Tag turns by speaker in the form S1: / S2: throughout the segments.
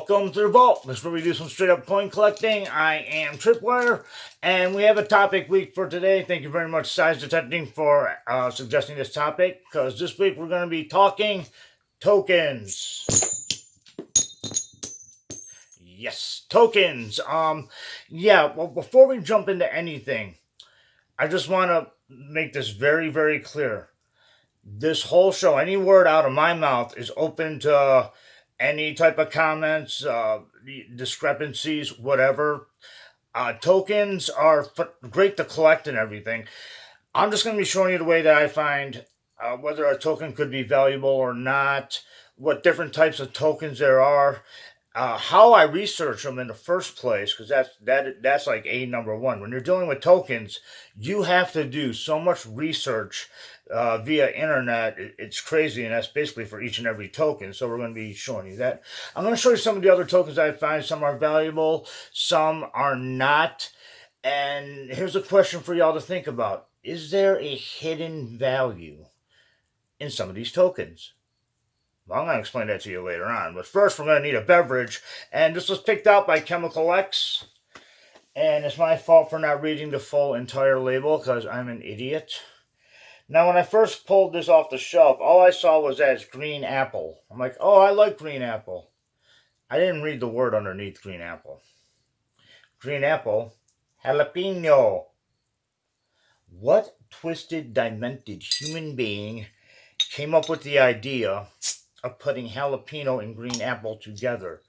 S1: Welcome to the vault. This is where we do some straight up coin collecting. I am Tripwire, and we have a topic week for today. Thank you very much, Size Detecting, for suggesting this topic, because this week we're going to be talking tokens. Yes, tokens. Well, before we jump into anything, I just want to make this very, very clear. This whole show, any word out of my mouth is open to any type of comments, discrepancies, whatever. Tokens are great to collect and everything. I'm just going to be showing you the way that I find whether a token could be valuable or not, what different types of tokens there are, how I research them in the first place, because that's like number one. When you're dealing with tokens, you have to do so much research via internet. It's crazy, and that's basically for each and every token. So we're going to be showing you that. I'm going to show you some of the other tokens I find. Some are valuable, some are not. And here's a question for y'all to think about. Is there a hidden value in some of these tokens? Well, I'm going to explain that to you later on. But first, we're going to need a beverage. And this was picked out by Chemical X. And it's my fault for not reading the full entire label, because I'm an idiot. Now, when I first pulled this off the shelf, all I saw was that it's green apple. I'm like, oh, I like green apple. I didn't read the word underneath green apple. Green apple, jalapeno. What twisted, demented human being came up with the idea of putting jalapeno and green apple together?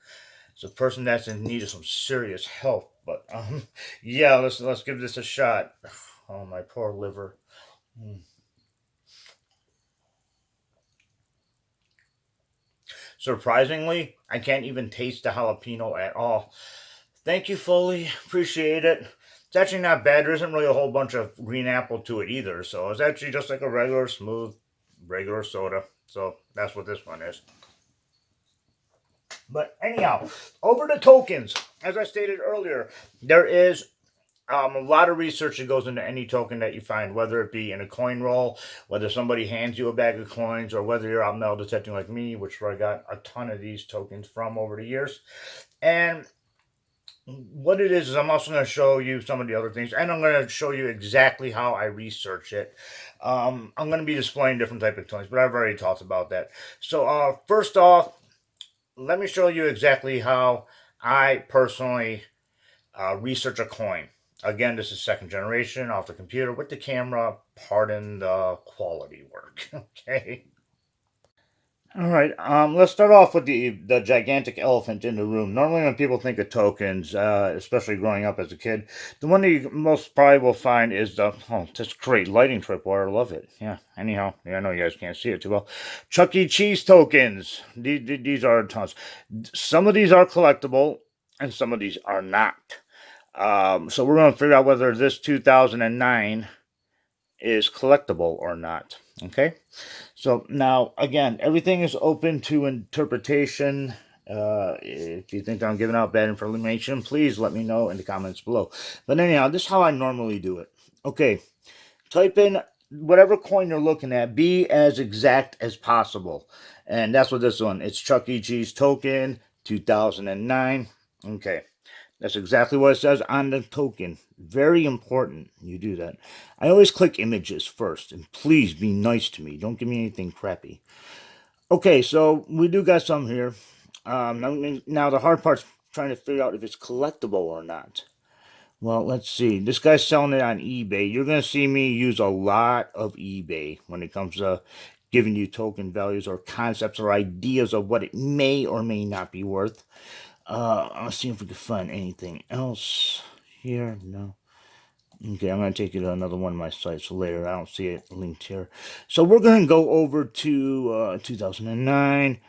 S1: It's a person that's in need of some serious help. But yeah, let's give this a shot. Oh, my poor liver. Surprisingly, I can't even taste the jalapeno at all. Thank you, Foley. Appreciate it. It's actually not bad. There isn't really a whole bunch of green apple to it either. So it's actually just like a regular, smooth, regular soda. So that's what this one is. But anyhow, over to tokens. As I stated earlier, there is a lot of research that goes into any token that you find, whether it be in a coin roll, whether somebody hands you a bag of coins, or whether you're out metal detecting like me, which I got a ton of these tokens from over the years. And what it is I'm also going to show you some of the other things, and I'm going to show you exactly how I research it. I'm going to be displaying different type of tokens, but I've already talked about that. So first off, let me show you exactly how I personally research a coin. Again, this is second generation off the computer with the camera. Pardon the quality work. Okay. All right. Let's start off with the gigantic elephant in the room. Normally, when people think of tokens, especially growing up as a kid, the one that you most probably will find is this great lighting tripwire. I love it. Yeah. Anyhow, I know you guys can't see it too well. Chuck E. Cheese tokens. These are tons. Some of these are collectible, and some of these are not. So we're going to figure out whether this 2009 is collectible or not. Okay. So now, again, everything is open to interpretation. If you think I'm giving out bad information, please let me know in the comments below. But anyhow, this is how I normally do it. Okay. Type in whatever coin you're looking at. Be as exact as possible. And that's what this one. It's Chuck E. Cheese token 2009. Okay. That's exactly what it says on the token. Very important you do that. I always click images first. And please be nice to me. Don't give me anything crappy. Okay, so we do got some here. Now the hard part's trying to figure out if it's collectible or not. Well, let's see. This guy's selling it on eBay. You're going to see me use a lot of eBay when it comes to giving you token values or concepts or ideas of what it may or may not be worth. Let's see if we can find anything else here. No. Okay, I'm going to take you to another one of my sites later. I don't see it linked here. So we're going to go over to 2009.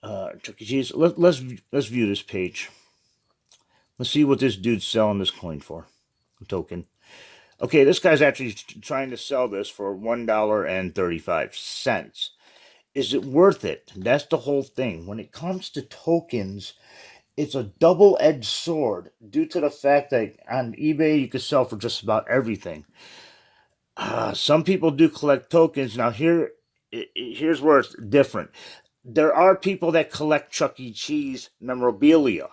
S1: Chuck E. Cheese. Let's view this page. Let's see what this dude's selling this coin for. A token. Okay, this guy's actually trying to sell this for $1.35. Is it worth it? That's the whole thing. When it comes to tokens, it's a double-edged sword due to the fact that on eBay you can sell for just about everything. Some people do collect tokens. Now here's where it's different. there are people that collect Chuck E. Cheese memorabilia.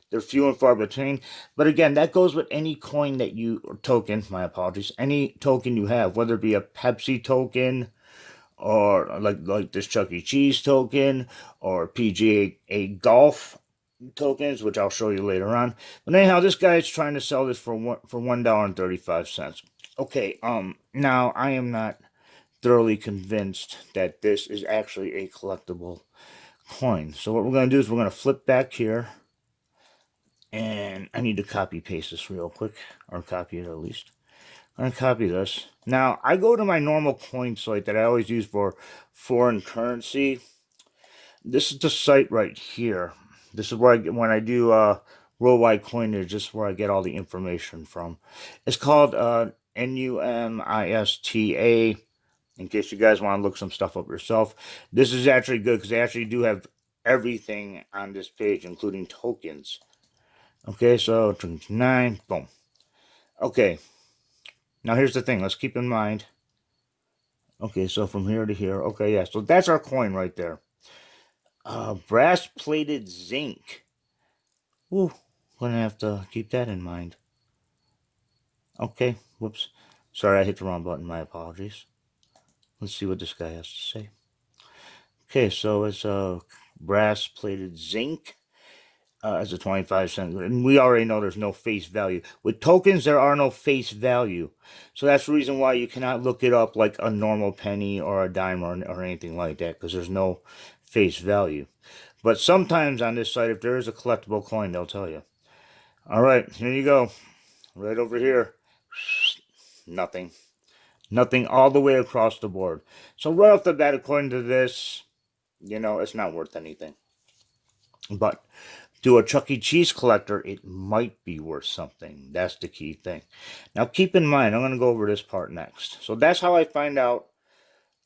S1: They're few and far between. But again, that goes with any coin that you, or token, my apologies, any token you have, whether it be a Pepsi token, or like this Chuck E. Cheese token, or PGA golf tokens, which I'll show you later on. But anyhow, this guy is trying to sell this for $1.35. Okay, now I am not thoroughly convinced that this is actually a collectible coin. So what we're going to do is we're going to flip back here, and I need to copy paste this real quick, or copy it at least. I'm going to copy this. Now, I go to my normal coin site that I always use for foreign currency. This is the site right here. This is where I get, when I do worldwide coinage, this is where I get all the information from. It's called NUMISTA, in case you guys want to look some stuff up yourself. This is actually good because they actually do have everything on this page, including tokens. Okay, so 29, boom. Okay, now here's the thing. Let's keep in mind. Okay, so from here to here. Okay, yeah, so that's our coin right there. Brass plated zinc. Ooh, gonna have to keep that in mind. Okay, whoops. Sorry, I hit the wrong button. My apologies. Let's see what this guy has to say. Okay, so it's brass plated zinc. As a 25 cent, and we already know there's no face value. With tokens, there are no face value, so that's the reason why you cannot look it up like a normal penny or a dime or anything like that, because there's no face value. But sometimes on this site, if there is a collectible coin, they'll tell you. All right, here you go, right over here. Nothing all the way across the board. So right off the bat, according to this, it's not worth anything. But to a Chuck E. Cheese collector, it might be worth something. That's the key thing. Now, keep in mind, I'm going to go over this part next. So that's how I find out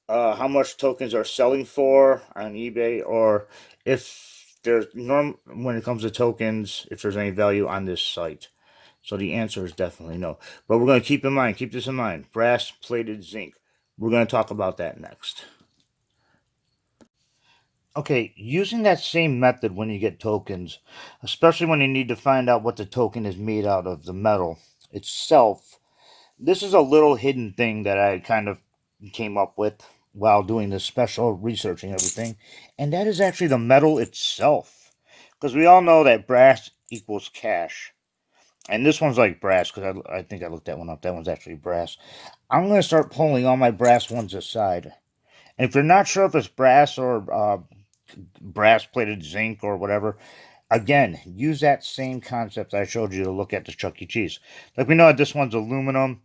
S1: how much tokens are selling for on eBay, or if there's when it comes to tokens, if there's any value on this site. So the answer is definitely no. But we're going to keep this in mind. Brass plated zinc. We're going to talk about that next. Okay, using that same method when you get tokens, especially when you need to find out what the token is made out of, the metal itself, this is a little hidden thing that I kind of came up with while doing this special researching everything, and that is actually the metal itself. Because we all know that brass equals cash. And this one's like brass, because I think I looked that one up. That one's actually brass. I'm going to start pulling all my brass ones aside. And if you're not sure if it's brass or brass plated zinc or whatever, again, use that same concept I showed you to look at the Chuck E. Cheese. Like we know that this one's aluminum,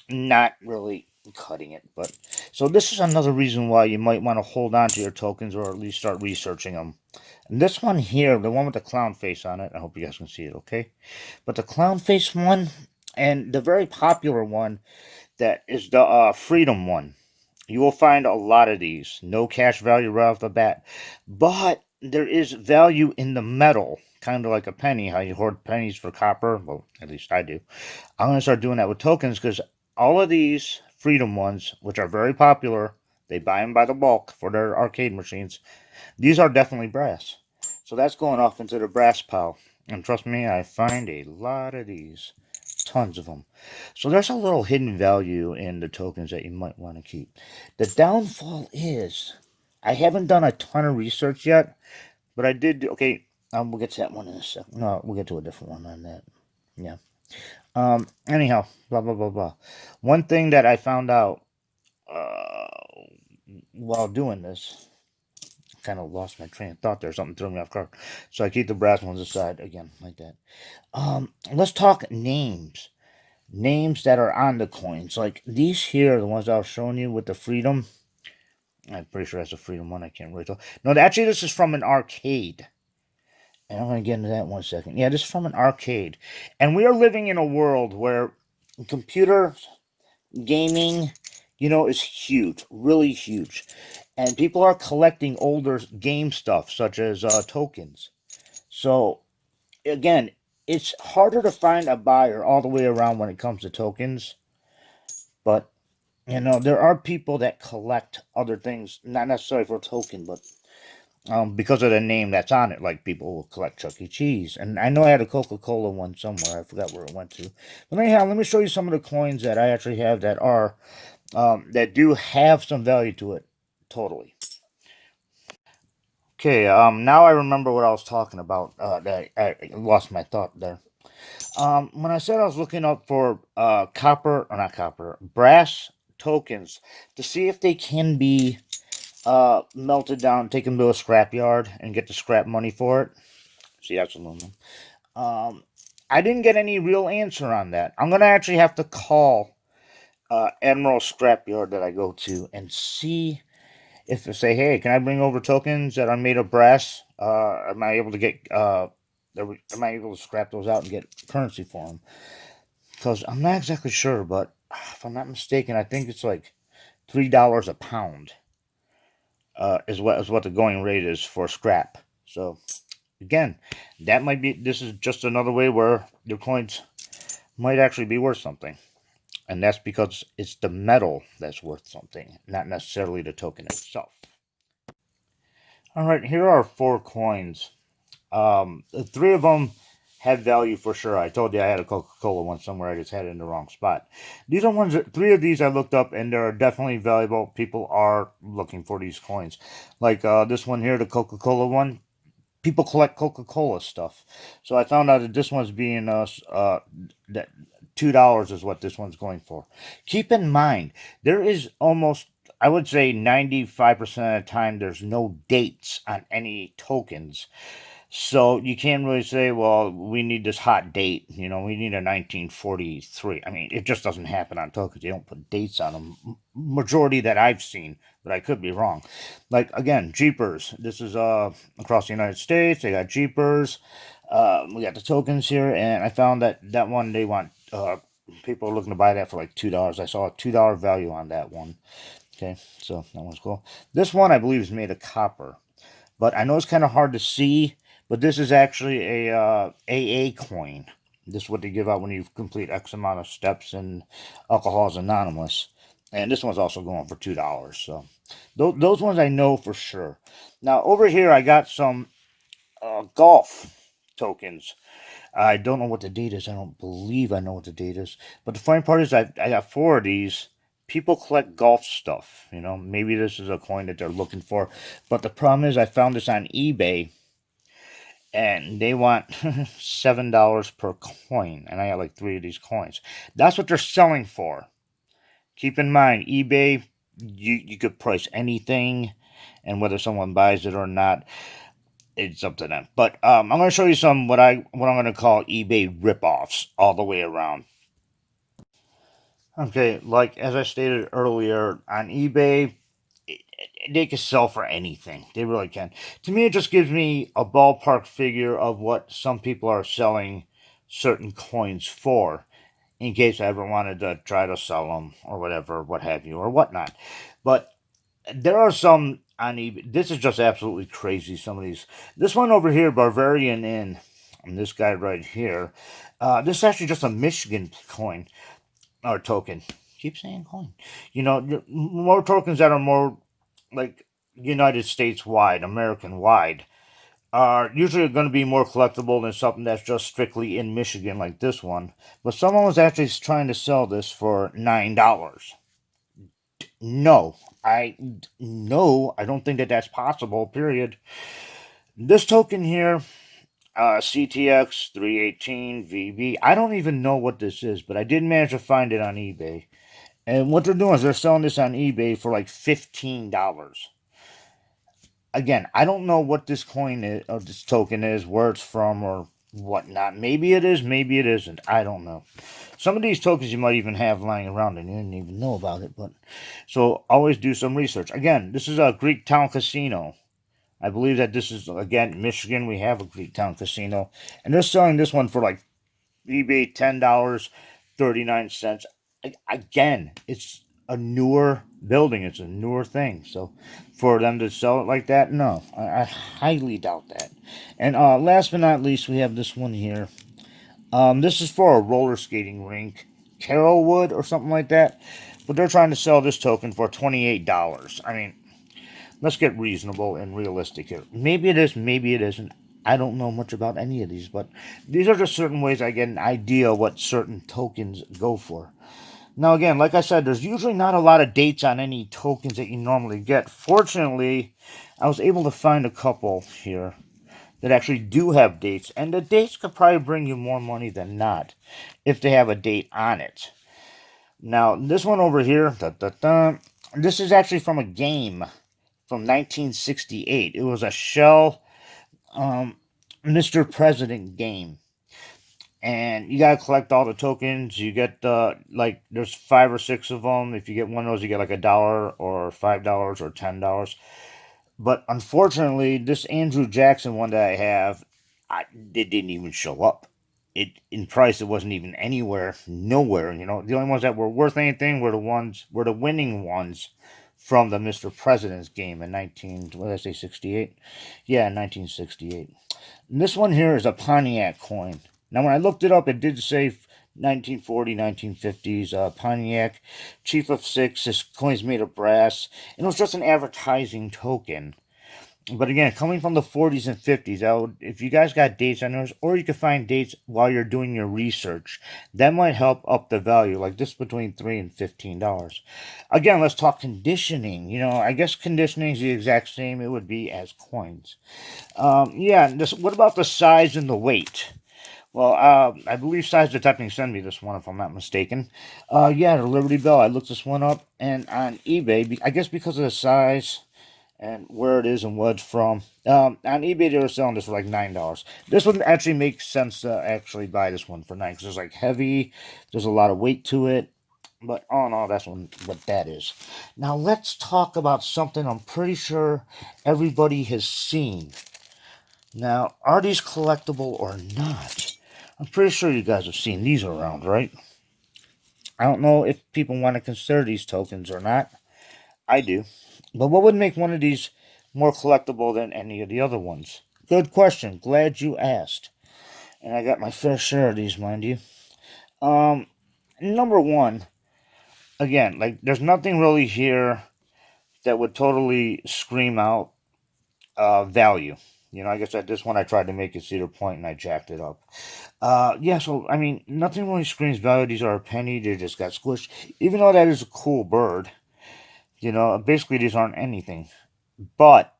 S1: not really cutting it, but so this is another reason why you might want to hold on to your tokens, or at least start researching them. And this one here, the one with the clown face on it, I hope you guys can see it, okay? But the clown face one, and the very popular one, that is the freedom one. You will find a lot of these. No cash value right off the bat. But there is value in the metal. Kind of like a penny. How you hoard pennies for copper. Well, at least I do. I'm going to start doing that with tokens, because all of these Freedom ones, which are very popular, they buy them by the bulk for their arcade machines. These are definitely brass. So that's going off into the brass pile. And trust me, I find a lot of these. Tons of them. So there's a little hidden value in the tokens that you might want to keep. The downfall is, I haven't done a ton of research yet, but I did. Okay, we'll get to that one in a second. No, we'll get to a different one on that. Yeah. Anyhow, blah blah blah blah. One thing that I found out while doing this, kind of lost my train of thought there. Something threw me off guard. So I keep the brass ones aside again, like that. Let's talk names. Names that are on the coins. Like these here, the ones I was showing you with the Freedom. I'm pretty sure that's a Freedom one. I can't really tell. No, actually, this is from an arcade. And I'm going to get into that in 1 second. Yeah, this is from an arcade. And we are living in a world where computer gaming, is huge. Really huge. And people are collecting older game stuff, such as tokens. So, again, it's harder to find a buyer all the way around when it comes to tokens. But, there are people that collect other things, not necessarily for a token, but because of the name that's on it. Like people will collect Chuck E. Cheese, and I know I had a Coca-Cola one somewhere. I forgot where it went to. But let me show you some of the coins that I actually have that are that do have some value to it. Totally. Okay. Now I remember what I was talking about. That I lost my thought there. When I said I was looking up for copper or not copper, brass tokens to see if they can be melted down, taken to a scrap yard, and get the scrap money for it. See, that's aluminum. Um, I didn't get any real answer on that. I'm gonna actually have to call Admiral Scrapyard that I go to and see if they say, "Hey, can I bring over tokens that are made of brass? Am I able to get? Am I able to scrap those out and get currency for them?" Because I'm not exactly sure, but if I'm not mistaken, I think it's like $3 a pound is what the going rate is for scrap. So again, that might be. This is just another way where your coins might actually be worth something. And that's because it's the metal that's worth something, not necessarily the token itself. All right, here are four coins. Three of them have value for sure. I told you I had a Coca-Cola one somewhere. I just had it in the wrong spot. These are ones that three of these I looked up, and they're definitely valuable. People are looking for these coins, like this one here, the Coca-Cola one. People collect Coca-Cola stuff. So I found out that this one's being that $2 is what this one's going for. Keep in mind, there is almost, I would say, 95% of the time there's no dates on any tokens. So you can't really say, well, we need this hot date. We need a 1943. I mean, it just doesn't happen on tokens. They don't put dates on them. Majority that I've seen, but I could be wrong. Like again, Jeepers. This is across the United States. They got Jeepers. We got the tokens here, and I found that one they want. People are looking to buy that for like $2. I saw a $2 value on that one. Okay, so that one's cool. This one I believe is made of copper, but I know it's kind of hard to see. But this is actually a AA coin. This is what they give out when you complete X amount of steps in Alcoholics Anonymous. And this one's also going for $2. So those ones I know for sure. Now over here I got some golf tokens. I don't know what the date is. I don't believe I know what the date is. But the funny part is I got four of these. People collect golf stuff. Maybe this is a coin that they're looking for. But the problem is I found this on eBay and they want $7 per coin, and I got like three of these coins. That's what they're selling for. Keep in mind, eBay, you could price anything, and whether someone buys it or not, it's up to them. But I'm going to show you some what I'm going to call eBay ripoffs all the way around. Okay, like as I stated earlier, on eBay, they can sell for anything. They really can. To me, it just gives me a ballpark figure of what some people are selling certain coins for, in case I ever wanted to try to sell them or whatever, what have you, or whatnot. But there are some on eBay. This is just absolutely crazy. Some of these. This one over here, Bavarian Inn, and this guy right here. This is actually just a Michigan coin or token. Keep saying coin. More tokens that are more like United States wide, American wide, are usually going to be more collectible than something that's just strictly in Michigan like this one. But someone was actually trying to sell this for $9. No, I don't think that that's possible. Period. This token here, CTX 318 VB. I don't even know what this is, but I did manage to find it on eBay. And what they're doing is they're selling this on eBay for like $15. Again, I don't know what this coin is, or this token is, where it's from, or whatnot. Maybe it is, maybe it isn't. I don't know. Some of these tokens you might even have lying around and you didn't even know about it. But so always do some research. Again, this is a Greek Town Casino. I believe that this is again Michigan. We have a Greek Town Casino, and they're selling this one for like eBay $10.39. Again, it's a newer building. It's a newer thing. So for them to sell it like that, no, I highly doubt that. And last but not least, we have this one here. This is for a roller skating rink, Carrollwood or something like that. But they're trying to sell this token for $28. I mean, let's get reasonable and realistic here. Maybe it is, maybe it isn't. I don't know much about any of these, but these are just certain ways I get an idea what certain tokens go for. Now, again, like I said, there's usually not a lot of dates on any tokens that you normally get. Fortunately, I was able to find a couple here that actually do have dates, and the dates could probably bring you more money than not if they have a date on it. Now, this one over here, this is actually from a game from 1968. It was a Shell Mr. President game. And you gotta collect all the tokens. You get like there's 5 or 6 of them. If you get one of those, you get like $1 or $5 or $10. But unfortunately, this Andrew Jackson one that I have, it didn't even show up. It in price, it wasn't even anywhere, nowhere. You know, the only ones that were worth anything were the winning ones from the Mr. President's game in 68? Yeah, 1968. And this one here is a Pontiac coin. Now, when I looked it up, it did say 1940, 1950s Pontiac, Chief of Six. This coin's made of brass, and it was just an advertising token. But again, coming from the 40s and 50s, if you guys got dates on those, or you can find dates while you're doing your research, that might help up the value. Like this, between $3 and $15. Again, let's talk conditioning. You know, I guess conditioning is the exact same it would be as coins. Yeah. What about the size and the weight? Well, I believe Size Detecting sent me this one, if I'm not mistaken. Yeah, the Liberty Bell. I looked this one up, and on eBay, I guess because of the size and where it is and what it's from. On eBay, they were selling this for like $9. This one actually makes sense to actually buy this one for $9 because it's like heavy. There's a lot of weight to it. But all in all, that's what that is. Now let's talk about something I'm pretty sure everybody has seen. Now, are these collectible or not? I'm pretty sure you guys have seen these around, right? I don't know if people want to consider these tokens or not. I do. But what would make one of these more collectible than any of the other ones? Good question. Glad you asked. And I got my fair share of these, mind you. Number one, again, like there's nothing really here that would totally scream out value. You know, like I said, this one I tried to make it Cedar Point and I jacked it up. Yeah, so, I mean, nothing really screams value. These are a penny. They just got squished. Even though that is a cool bird, you know, basically these aren't anything. But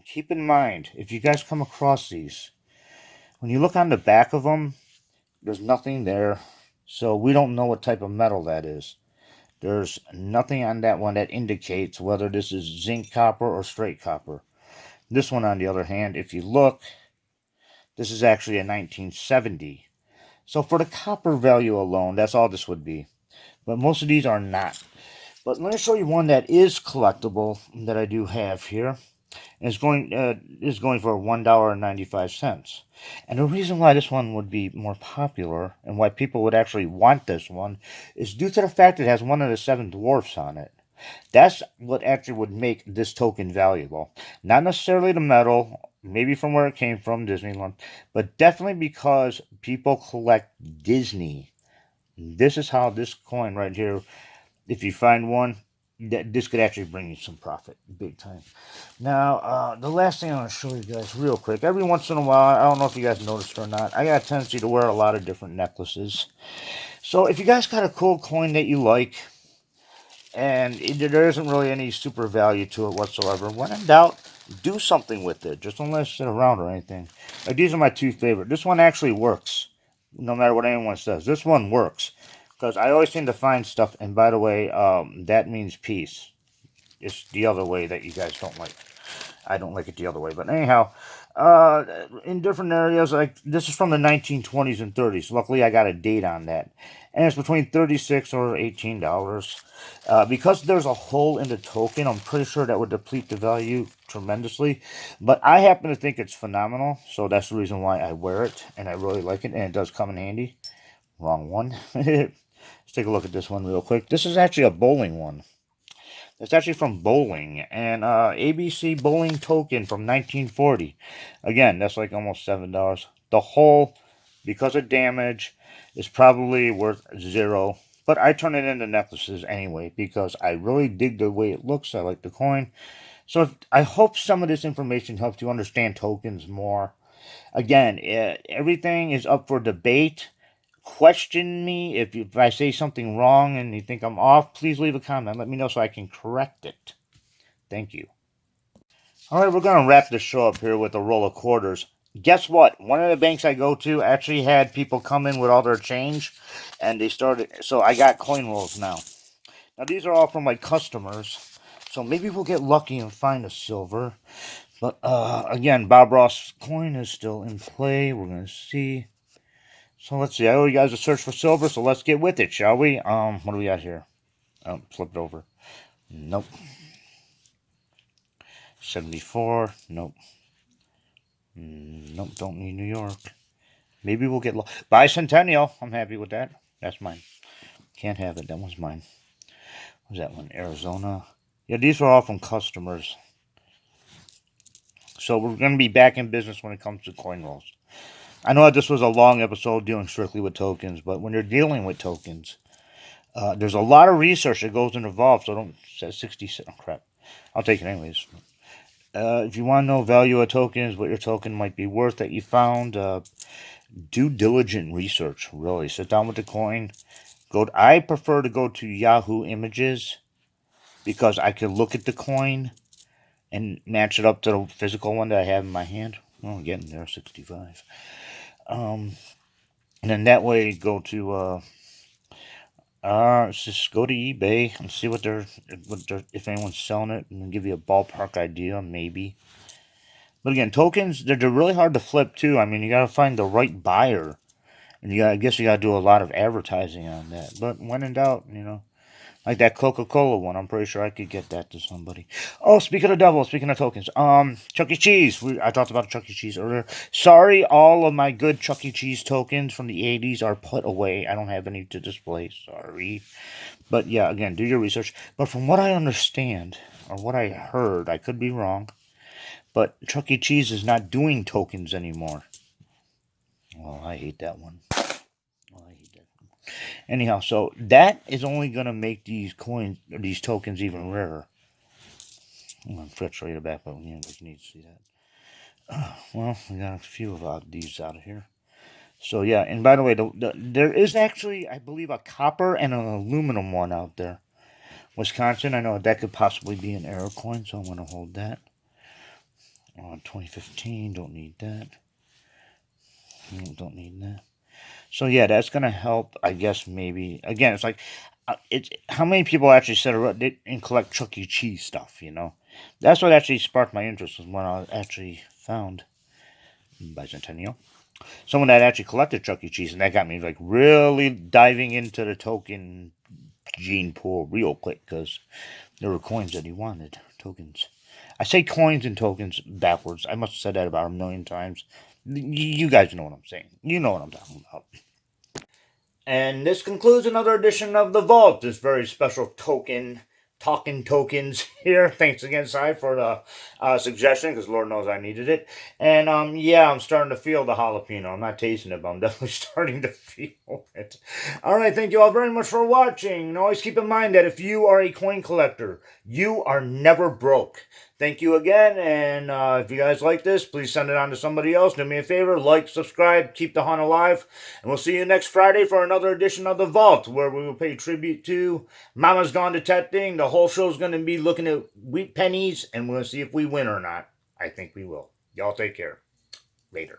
S1: keep in mind, if you guys come across these, when you look on the back of them, there's nothing there. So we don't know what type of metal that is. There's nothing on that one that indicates whether this is zinc copper or straight copper. This one, on the other hand, if you look, this is actually a 1970. So for the copper value alone, that's all this would be. But most of these are not. But let me show you one that is collectible that I do have here. Is going for $1.95. And the reason why this one would be more popular and why people would actually want this one is due to the fact it has one of the 7 dwarfs on it. That's what actually would make this token valuable. Not necessarily the metal, maybe from where it came from, Disneyland, but definitely because people collect Disney. This is how this coin right here, if you find one, this could actually bring you some profit, big time. Now, the last thing I want to show you guys real quick. Every once in a while, I don't know if you guys noticed or not, I got a tendency to wear a lot of different necklaces. So if you guys got a cool coin that you like, and there isn't really any super value to it whatsoever, when in doubt, do something with it. Just don't let it sit around or anything. Like, these are my 2 favorite. This one actually works, no matter what anyone says. This one works. Because I always seem to find stuff, and by the way, that means peace. It's the other way that you guys don't like. I don't like it the other way. But anyhow, in different areas, like this is from the 1920s and 30s. Luckily, I got a date on that. And it's between $36 or $18. Because there's a hole in the token, I'm pretty sure that would deplete the value tremendously. But I happen to think it's phenomenal. So that's the reason why I wear it. And I really like it. And it does come in handy. Wrong one. Let's take a look at this one real quick. This is actually a bowling one. It's actually from bowling, and ABC bowling token from 1940. Again, that's like almost $7. The whole, because of damage, is probably worth 0. But I turn it into necklaces anyway because I really dig the way it looks. I like the coin. So I hope some of this information helps you understand tokens more. Again, everything is up for debate. Question me if I say something wrong and you think I'm off. Please leave a comment. Let me know so I can correct it. Thank you. All right, we're going to wrap the show up here with a roll of quarters. Guess what? One of the banks I go to actually had people come in with all their change, and they started. So I got coin rolls now. Now these are all from my customers. So maybe we'll get lucky and find a silver. But again, Bob Ross coin is still in play. We're gonna see. So let's see. I owe you guys a search for silver. So let's get with it, shall we? What do we got here? Flip it over. Nope. 74. Nope. Nope. Don't need New York. Maybe we'll get Bicentennial. I'm happy with that. That's mine. Can't have it. That one's mine. What was that one? Arizona. Yeah, these are all from customers. So we're going to be back in business when it comes to coin rolls. I know this was a long episode dealing strictly with tokens, but when you're dealing with tokens, there's a lot of research that goes involved. So don't say 60 cents. Oh, crap. I'll take it anyways. If you want to know value of tokens, what your token might be worth that you found, do diligent research. Really, sit down with the coin. I prefer to go to Yahoo Images because I can look at the coin and match it up to the physical one that I have in my hand. Oh, getting there, 65. And then that way go to just go to eBay and see what they're if anyone's selling it, and give you a ballpark idea, maybe. But again, tokens they're really hard to flip too. I mean, you gotta find the right buyer, and I guess you gotta do a lot of advertising on that. But when in doubt, like that Coca-Cola one, I'm pretty sure I could get that to somebody. Oh, speaking of devil, speaking of tokens, Chuck E. Cheese. I talked about Chuck E. Cheese earlier. Sorry, all of my good Chuck E. Cheese tokens from the 80s are put away. I don't have any to display. Sorry. But yeah, again, do your research. But from what I understand, or what I heard, I could be wrong, but Chuck E. Cheese is not doing tokens anymore. Well, I hate that one. Anyhow, so that is only going to make these coins, or these tokens, even rarer. I'm going to fret right back, but you need to see that. Well, we got a few of these out of here. So yeah, and by the way, there is actually, I believe, a copper and an aluminum one out there. Wisconsin, I know that could possibly be an error coin, so I'm going to hold that. 2015, don't need that. Don't need that. So yeah, that's gonna help. I guess maybe again, it's like it's how many people actually sit around and collect Chuck E. Cheese stuff. That's what actually sparked my interest was when I actually found Bicentennial. Someone that actually collected Chuck E. Cheese, and that got me like really diving into the token gene pool real quick because there were coins that he wanted. Tokens. I say coins and tokens backwards. I must have said that about a million times. You guys know what I'm saying. You know what I'm talking about. And this concludes another edition of The Vault, this very special Talkin Tokens here. Thanks again, Cy, for the suggestion, because Lord knows I needed it. And yeah, I'm starting to feel the jalapeno. I'm not tasting it, but I'm definitely starting to feel it. All right, thank you all very much for watching. And always keep in mind that if you are a coin collector, you are never broke. Thank you again, and if you guys like this, please send it on to somebody else. Do me a favor, like, subscribe, keep the hunt alive, and we'll see you next Friday for another edition of The Vault, where we will pay tribute to Mama's Gone to Testing. The whole show's going to be looking at wheat pennies, and we'll see if we win or not. I think we will. Y'all take care. Later.